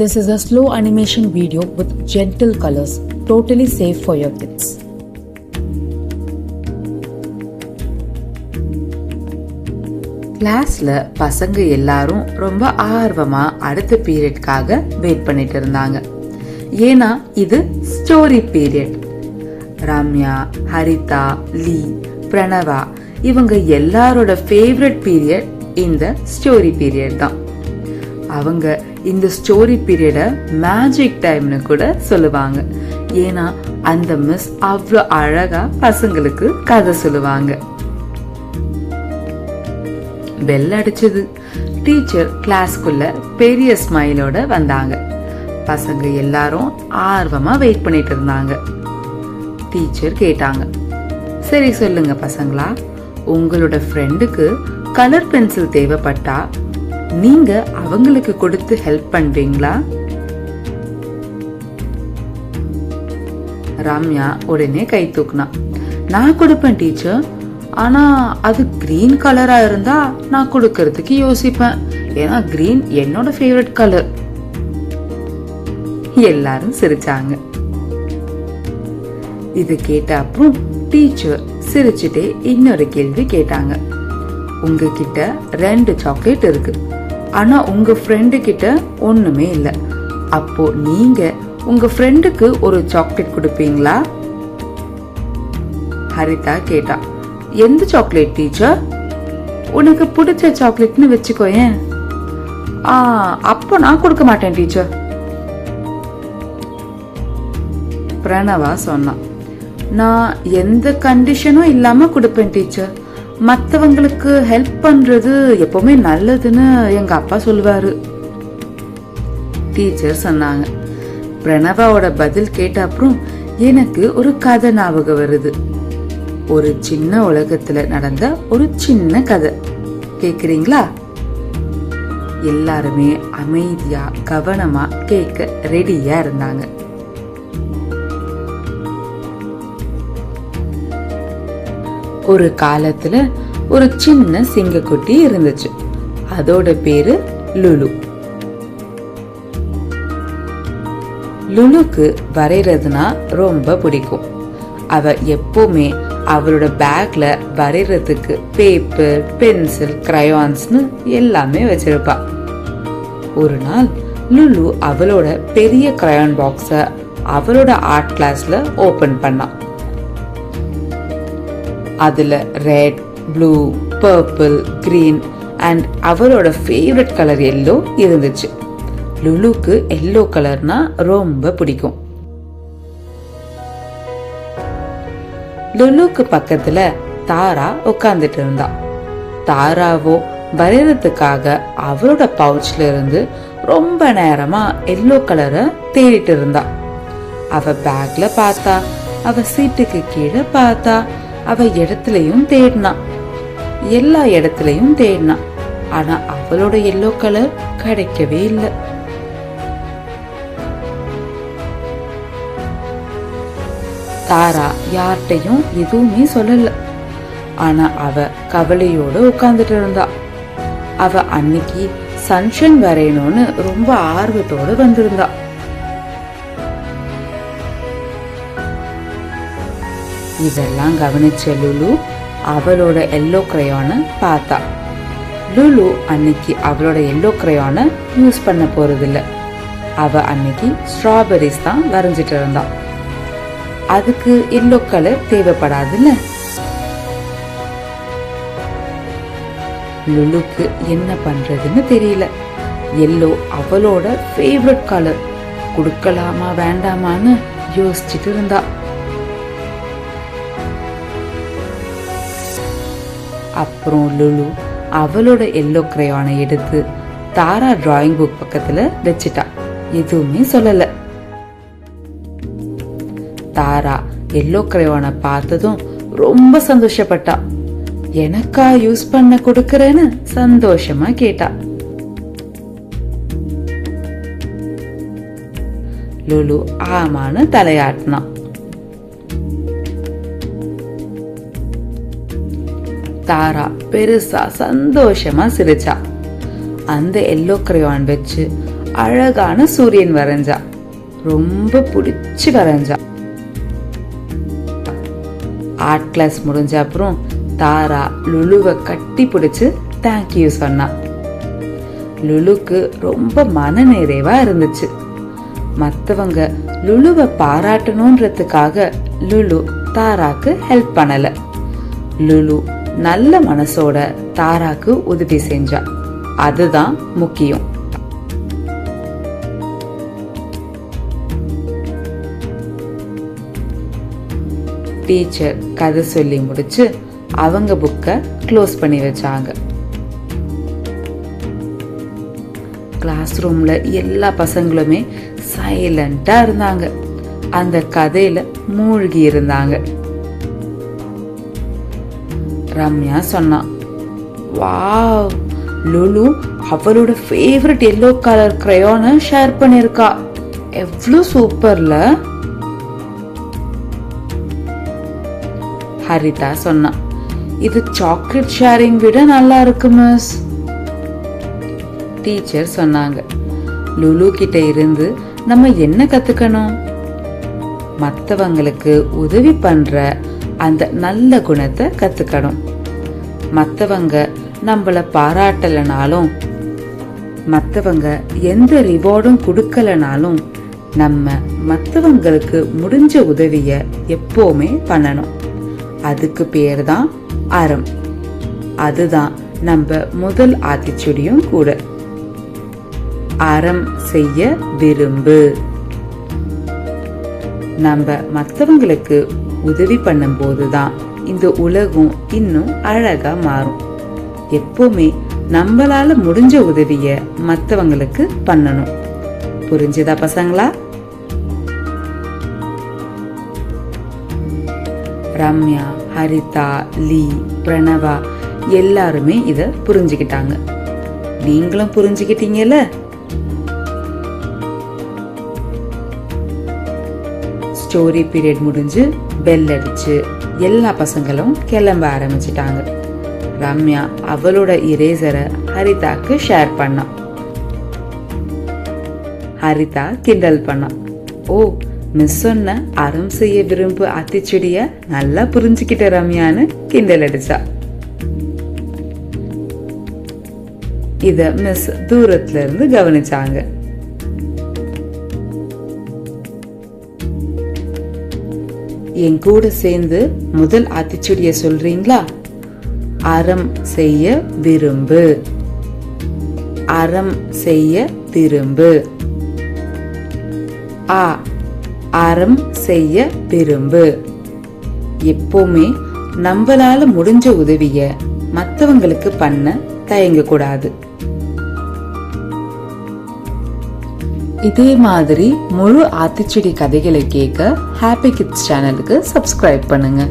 This is a slow animation video with gentle colors, totally safe for your kids. கிளாஸ்ல பசங்க எல்லாரும் ரொம்ப ஆர்வமா அடுத்த பீரியட்காக வெயிட் பண்ணிட்டு இருந்தாங்க. ஏன்னா இது ஸ்டோரி பீரியட். ரம்யா, ஹரிதா, லீ, பிரணவா இவங்க எல்லாரோட ஃபேவரட் பீரியட் இந்த ஸ்டோரி பீரியட் தான். அவங்க இந்த ஸ்டோரி பீரியட மேஜிக் டைம்னு கூட சொல்லுவாங்க. ஏன்னா அந்த மிஸ் அவ்வளோ அழகா பசங்களுக்கு கதை சொல்லுவாங்க. பெல் அடிச்சது. டீச்சர் கிளாஸ்க்குள்ள பெரிய ஸ்மைலோட வந்தாங்க. பசங்க எல்லாரும் ஆர்வமா வெயிட் பண்ணிட்டு இருந்தாங்க. டீச்சர் கேட்டாங்க, சரி சொல்லுங்க பசங்களா, உங்களோட ஃப்ரெண்டுக்கு கலர் பென்சில் தேவைப்பட்டா நீங்க அவங்களுக்கு கொடுத்து ஹெல்ப் பண்றீங்களா? ரம்யா உடனே கை தூக்குனா. நான் கொடுப்பேன் டீச்சர், ஆனா அது கிரீன் கலரா இருந்தா நான் கொடுக்கறதுக்கு யோசிப்பேன். ஏன்னா கிரீன் என்னோட ஃபேவரட் கலர். எல்லாரும் சிரிச்சாங்க. இது கேட்ட அப்புறம் டீச்சர் சிரிச்சுட்டே இன்னொரு கேள்வி கேட்டாங்க. உங்ககிட்ட 2 சாக்லேட் இருக்கு, ஆனா உங்க ஃப்ரெண்டு கிட்ட ஒண்ணுமே இல்ல. அப்போ நீங்க உங்க ஃப்ரெண்டுக்கு ஒரு சாக்லேட் கொடுப்பீங்களா? ஹரிதா கேட்டா. எந்த சாக்லேட் டீச்சர்? உனக்கு பிடிச்ச சாக்லேட்னு வச்சுக்கோயேன். அப்போ நான் கொடுக்க மாட்டேன் டீச்சர். பிரணவா சொன்னான். நான் எந்த கண்டிஷனும் இல்லாம கொடுப்பேன் டீச்சர். மத்தவங்களுக்கு ஹெல்ப் பண்றது எப்பவுமே நல்லதுன்னு எங்க அப்பா சொல்லுவாரு. டீச்சர் சொன்னாங்க. பிரணவாவோட பதில் கேட்ட அப்புறம் எனக்கு ஒரு கதை ஞாபகம் வருது. ஒரு சின்ன உலகத்துல நடந்த ஒரு சின்ன கதை. கேக்குறீங்களா? எல்லாருமே அமைதியா கவனமா கேட்க ரெடியா இருந்தாங்க. ஒரு காலத்துல ஒரு சின்ன சிங்கக்குட்டி இருந்துச்சு. அதோட பேரு லுலு. லுலுக்கு வரைறதுனா ரொம்ப பிடிக்கும். அவ எப்பவுமே அவளோட பேக்ல வரைறதுக்கு பேப்பர், பென்சில், கிரையான்ஸ்னு எல்லாமே வச்சிருப்பா. ஒரு நாள் லுலு அவளோட பெரிய கிரையான் பாக்ஸ அவளோட ஆர்ட் கிளாஸ்ல ஓபன் பண்ணா. அதுல red, blue, purple, green and அவளோட ஃபேவரட் கலர் எல்லோ இருந்துச்சு. லுலுக்கு எல்லோ கலர்னா ரொம்ப பிடிக்கும். லுலுக்கு பக்கத்துல தாரா உட்கார்ந்துட்டு இருந்தா. தாராவோ வரையறதுக்காக அவளோட பவுச்ல இருந்து ரொம்ப நேரமா எல்லோ கலரை தேடிட்டு இருந்தா. அவ பேக்ல பார்த்தா, அவ சீட்டுக்கு கீழே பார்த்தா, அவ இடத்துலயும் தேடினா, எல்லா இடத்துலயும் தேடினா. ஆனா அவளோட எல்லோ கலர் கிடைக்கவே இல்லை. தாரா யார்கிட்டையும் எதுவுமே சொல்லல. ஆனா அவ கவலையோட உட்கார்ந்துட்டு இருந்தா. அவ அன்னைக்கு சன்ஷைன் வரையணும்னு ரொம்ப ஆர்வத்தோட வந்திருந்தா. இதெல்லாம் கவனிச்ச லுலு அவளோட எல்லோ கிரையானை பார்த்தா. லுலு அன்னைக்கு அவளோட எல்லோ கிரையானை யூஸ் பண்ண போறதில்ல. அவ அன்னைக்கு ஸ்ட்ராபெரிஸ் தான் வரைஞ்சிட்டு இருந்தா. அதுக்கு எல்லோ கலர் தேவைப்படாதுல்ல. லுலுக்கு என்ன பண்றதுன்னு தெரியல. எல்லோ அவளோட ஃபேவரட் கலர். கொடுக்கலாமா வேண்டாமான்னு யோசிச்சுட்டு இருந்தா. அப்புறம் லுலு அவளோட எல்லோ கிரையானை எடுத்து தாரா டிராயிங் புக் பக்கத்துல வச்சிட்டா. எதுவுமே சொல்லல. தாரா எல்லோ கிரையானை பார்த்ததும் ரொம்ப சந்தோஷப்பட்டா. எனக்கா யூஸ் பண்ண கொடுக்கறேன்னு சந்தோஷமா கேட்டா. லுலு ஆமான்னு தலையாட்டினா. தாரா பெருசா சந்தோஷமா சிரிச்சா. அந்த எல்லோ கிரையான் வச்சு அழகான சூரியன் வரைஞ்சா. ரொம்ப பிடிச்சு வரைஞ்சா. ஆர்ட் கிளாஸ் முடிஞ்ச அப்புறம் தாரா லுலுவை கட்டி பிடிச்சு தேங்க்யூ சொன்னா. லுலுக்கு ரொம்ப மன நிறைவா இருந்துச்சு. மத்தவங்க லுலுவை பாராட்டணும்ன்றதுக்காக லுலு தாராக்கு ஹெல்ப் பண்ணல. லுலு நல்ல மனசோட தாராக்கு உதவி செஞ்சா. அதுதான் முக்கியம். டீச்சர் கதை சொல்லி முடிச்சு அவங்க புக்கை க்ளோஸ் பண்ணி வச்சாங்க. கிளாஸ் ரூம்ல எல்லா பசங்களுமே சைலண்டா இருந்தாங்க. அந்த கதையில மூழ்கி இருந்தாங்க. ரம்யா சொன்னா, வாவ், லுலு அவளோட ஃபேவரட் எல்லோ கலர் கிரையானை ஷேர் பண்ணிருக்கா. எவ்வளவு சூப்பர்ல. ஹரிதா சொன்னா, இது சாக்லேட் ஷேரிங் விட நல்லா இருக்கு மிஸ். டீச்சர் சொன்னாங்க, லுலு கிட்ட இருந்து நம்ம என்ன கத்துக்கணும்? மத்தவங்களுக்கு உதவி பண்ற அந்த நல்ல குணத்தை கத்துக்கணும். மத்தவங்க நம்மள பாராட்டலனாலும், மத்தவங்க எந்த ரிவார்டும் கொடுக்கலனாலும் நம்ம மத்தவங்களுக்கு முடிஞ்ச உதவிய எப்பவுமே பண்ணணும். அதுக்கு பேர் தான் அறம். அதுதான் நம்ம முதல் ஆத்திச்சூடியும் கூட. அறம் செய்ய விரும்பு. நம்ம மத்தவங்களுக்கு உதவி பண்ணும் போதுதான் இந்த உலகம் இன்னும் அழகா மாறும். எப்பவுமே நம்மளால முடிஞ்ச உதவிய மத்தவங்களுக்கு பண்ணணும். புரிஞ்சுதா பசங்களா? ரம்யா, ஹரிதா, லீ, பிரணவா எல்லாருமே இத புரிஞ்சுக்கிட்டாங்க. நீங்களும் புரிஞ்சுக்கிட்டீங்கல்ல? ஸ்டோரி பீரியட் முடிஞ்சு பெல் அடிச்சு எல்லா பசங்களும் கிளம்ப ஆரம்பிச்சிட்டாங்க. ரம்யா அவளோட இரேசரை ஹரிதாக்கு ஷேர் பண்ணா. ஹரிதா கிண்டல் பண்ணா. ஓ, மிஸ் சொன்ன அறம் செய்ய விரும்பு ஆத்திச்சுடிய நல்லா புரிஞ்சுக்கிட்ட ரம்யான்னு கிண்டல் அடிச்சா. இத மிஸ் தூரத்துல இருந்து கவனிச்சாங்க. என் கூட சேர்ந்து முதல் ஆத்திச்சுடிய சொல்றீங்களா? அறம் செய்ய விரும்பு. அறம் செய்ய விரும்பு. ஆ, அறம் செய்ய விரும்பு. எப்பவுமே நம்மளால முடிஞ்ச உதவிய மத்தவங்களுக்கு பண்ண தயங்க கூடாது. இதே மாதிரி முழு ஆத்திச்சூடி கதைகளை கேட்க ஹாப்பி கிட்ஸ் சேனலுக்கு சப்ஸ்கிரைப் பண்ணுங்க.